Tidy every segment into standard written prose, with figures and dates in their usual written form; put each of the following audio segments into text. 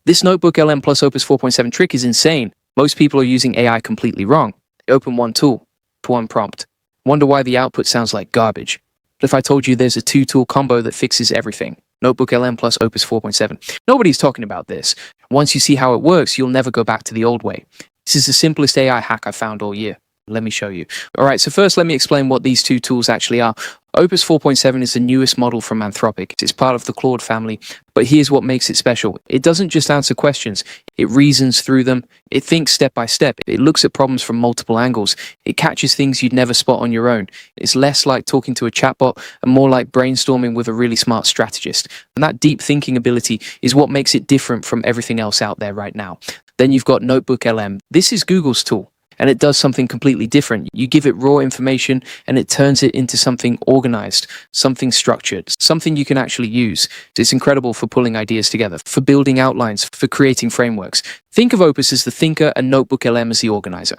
This NotebookLM plus Opus 4.7 trick is insane. Most people are using AI completely wrong. They open one tool, one prompt, wonder why the output sounds like garbage. But if I told you there's a two-tool combo that fixes everything, NotebookLM plus Opus 4.7, nobody's talking about this. Once you see how it works, you'll never go back to the old way. This is the simplest AI hack I've found all year. Let me show you. All right, so first let me explain what these two tools actually are. Opus 4.7 is the newest model from Anthropic. It's part of the Claude family, but here's what makes it special. It doesn't just answer questions. It reasons through them. It thinks step by step. It looks at problems from multiple angles. It catches things you'd never spot on your own. It's less like talking to a chatbot and more like brainstorming with a really smart strategist. And that deep thinking ability is what makes it different from everything else out there right now. Then you've got NotebookLM. This is Google's tool. And it does something completely different. You give it raw information and it turns it into something organized, something structured, something you can actually use. It's incredible for pulling ideas together, for building outlines, for creating frameworks. Think of Opus as the thinker and NotebookLM as the organizer.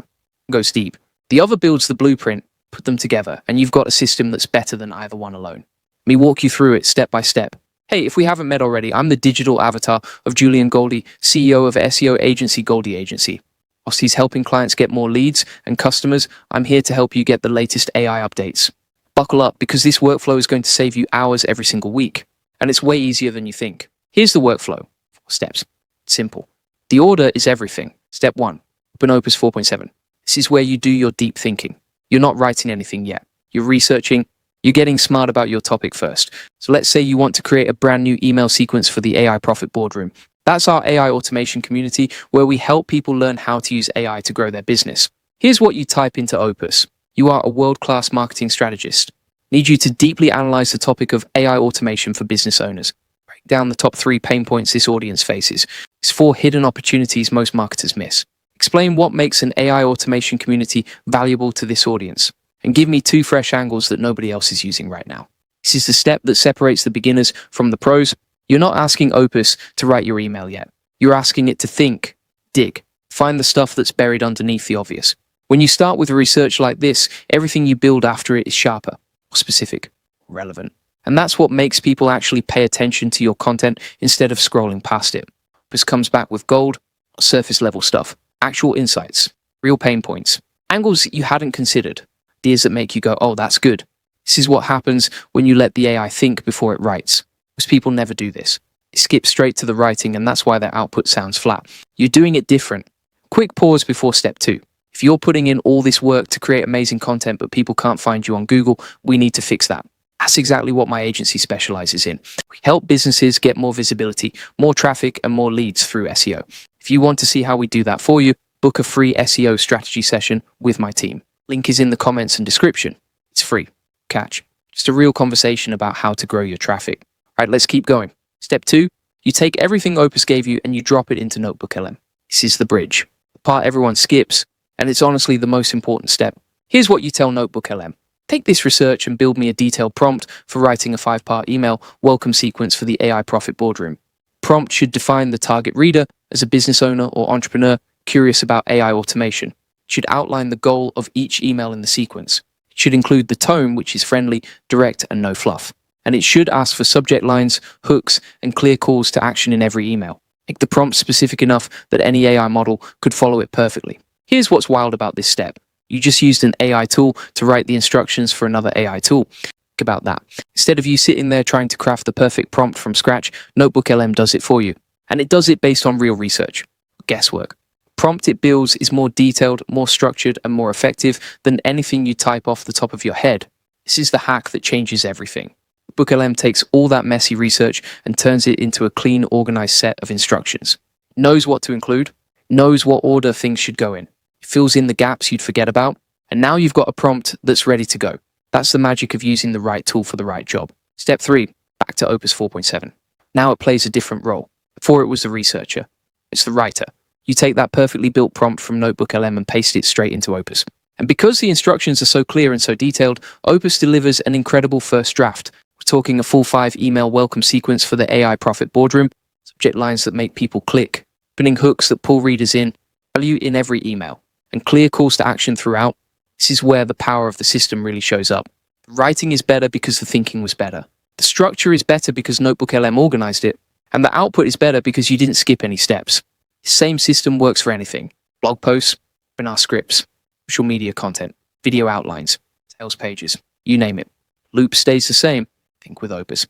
Goes deep. The other builds the blueprint, put them together, and you've got a system that's better than either one alone. Let me walk you through it step by step. Hey, if we haven't met already, I'm the digital avatar of Julian Goldie, CEO of SEO agency Goldie Agency. Whilst he's helping clients get more leads and customers, I'm here to help you get the latest AI updates. Buckle up, because this workflow is going to save you hours every single week. And it's way easier than you think. Here's the workflow. 4 steps. Simple. The order is everything. Step 1. Open Opus 4.7. This is where you do your deep thinking. You're not writing anything yet. You're researching. You're getting smart about your topic first. So let's say you want to create a brand new email sequence for the AI Profit Boardroom. That's our AI automation community where we help people learn how to use AI to grow their business. Here's what you type into Opus. You are a world-class marketing strategist. Need you to deeply analyze the topic of AI automation for business owners. Break down the top 3 pain points this audience faces. It's 4 hidden opportunities most marketers miss. Explain what makes an AI automation community valuable to this audience. And give me 2 fresh angles that nobody else is using right now. This is the step that separates the beginners from the pros. You're not asking Opus to write your email yet. You're asking it to think, dig, find the stuff that's buried underneath the obvious. When you start with research like this, everything you build after it is sharper, more specific, relevant. And that's what makes people actually pay attention to your content instead of scrolling past it. Opus comes back with gold, surface level stuff, actual insights, real pain points, angles you hadn't considered, ideas that make you go, oh, that's good. This is what happens when you let the AI think before it writes. Most people never do this. They skip straight to the writing, and that's why their output sounds flat. You're doing it different. Quick pause before step 2. If you're putting in all this work to create amazing content, but people can't find you on Google, we need to fix that. That's exactly what my agency specializes in. We help businesses get more visibility, more traffic, and more leads through SEO. If you want to see how we do that for you, book a free SEO strategy session with my team. Link is in the comments and description. It's free. Catch. Just a real conversation about how to grow your traffic. All right, let's keep going. Step 2, you take everything Opus gave you and you drop it into NotebookLM. This is the bridge, the part everyone skips, and it's honestly the most important step. Here's what you tell NotebookLM. Take this research and build me a detailed prompt for writing a 5-part email welcome sequence for the AI Profit Boardroom. Prompt should define the target reader as a business owner or entrepreneur curious about AI automation. It should outline the goal of each email in the sequence. It should include the tone, which is friendly, direct, and no fluff. And it should ask for subject lines, hooks, and clear calls to action in every email. Make the prompt specific enough that any AI model could follow it perfectly. Here's what's wild about this step. You just used an AI tool to write the instructions for another AI tool. Think about that. Instead of you sitting there trying to craft the perfect prompt from scratch, NotebookLM does it for you. And it does it based on real research. Guesswork. Prompt it builds is more detailed, more structured, and more effective than anything you type off the top of your head. This is the hack that changes everything. NotebookLM takes all that messy research and turns it into a clean, organized set of instructions. Knows what to include, knows what order things should go in, fills in the gaps you'd forget about, and now you've got a prompt that's ready to go. That's the magic of using the right tool for the right job. Step 3, back to Opus 4.7. Now it plays a different role. Before it was the researcher. It's the writer. You take that perfectly built prompt from NotebookLM and paste it straight into Opus. And because the instructions are so clear and so detailed, Opus delivers an incredible first draft. We're talking a full 5 email welcome sequence for the AI Profit Boardroom, subject lines that make people click, opening hooks that pull readers in, value in every email, and clear calls to action throughout. This is where the power of the system really shows up. The writing is better because the thinking was better. The structure is better because NotebookLM organized it, And the output is better because you didn't skip any steps. The same system works for anything. Blog posts, webinar scripts, social media content, video outlines, sales pages, you name it. Loop stays the same. Think with Opus.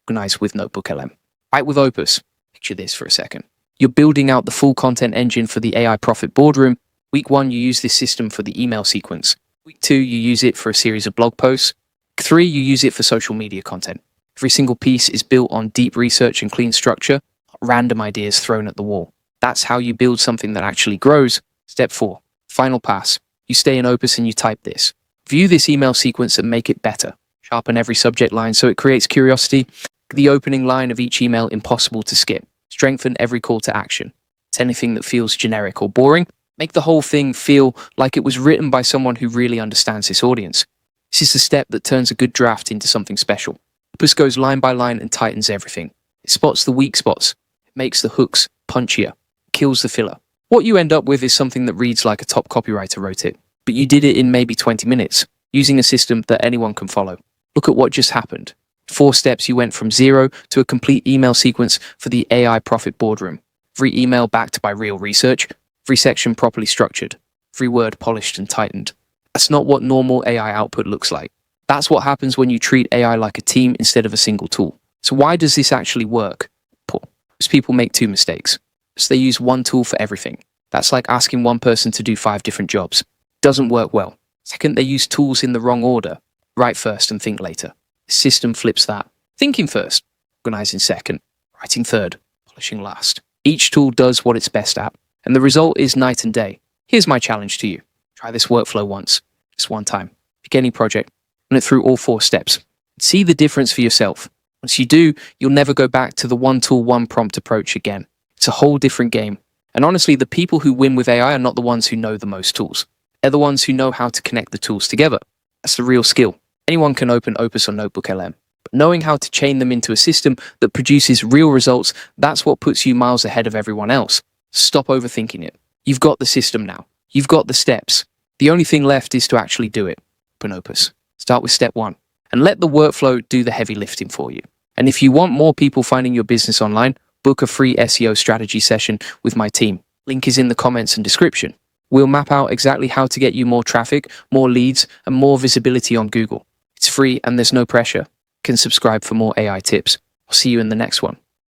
Organize with NotebookLM. Right with Opus. Picture this for a second. You're building out the full content engine for the AI Profit Boardroom. Week 1, you use this system for the email sequence. Week 2, you use it for a series of blog posts. Week 3, you use it for social media content. Every single piece is built on deep research and clean structure, not random ideas thrown at the wall. That's how you build something that actually grows. Step 4, final pass. You stay in Opus and you type this. View this email sequence and make it better. Sharpen every subject line so it creates curiosity. Make the opening line of each email impossible to skip. Strengthen every call to action. It's anything that feels generic or boring. Make the whole thing feel like it was written by someone who really understands this audience. This is the step that turns a good draft into something special. Opus goes line by line and tightens everything. It spots the weak spots. It makes the hooks punchier. It kills the filler. What you end up with is something that reads like a top copywriter wrote it, but you did it in maybe 20 minutes, using a system that anyone can follow. Look at what just happened. 4 steps, you went from 0 to a complete email sequence for the AI Profit Boardroom. Every email backed by real research, every section properly structured, every word polished and tightened. That's not what normal AI output looks like. That's what happens when you treat AI like a team instead of a single tool. So why does this actually work? Most people make 2 mistakes. So they use one tool for everything. That's like asking one person to do 5 different jobs. Doesn't work well. Second, they use tools in the wrong order. Write first and think later. The system flips that. Thinking first, organizing second, writing third, polishing last. Each tool does what it's best at, and the result is night and day. Here's my challenge to you. Try this workflow once, just one time. Pick any project, run it through all 4 steps. See the difference for yourself. Once you do, you'll never go back to the one tool, one prompt approach again. It's a whole different game. And honestly, the people who win with AI are not the ones who know the most tools. They're the ones who know how to connect the tools together. That's the real skill. Anyone can open Opus or NotebookLM. But knowing how to chain them into a system that produces real results, that's what puts you miles ahead of everyone else. Stop overthinking it. You've got the system now. You've got the steps. The only thing left is to actually do it. Open Opus. Start with step 1 and let the workflow do the heavy lifting for you. And if you want more people finding your business online, book a free SEO strategy session with my team. Link is in the comments and description. We'll map out exactly how to get you more traffic, more leads, and more visibility on Google. It's free and there's no pressure. You can subscribe for more AI tips. I'll see you in the next one.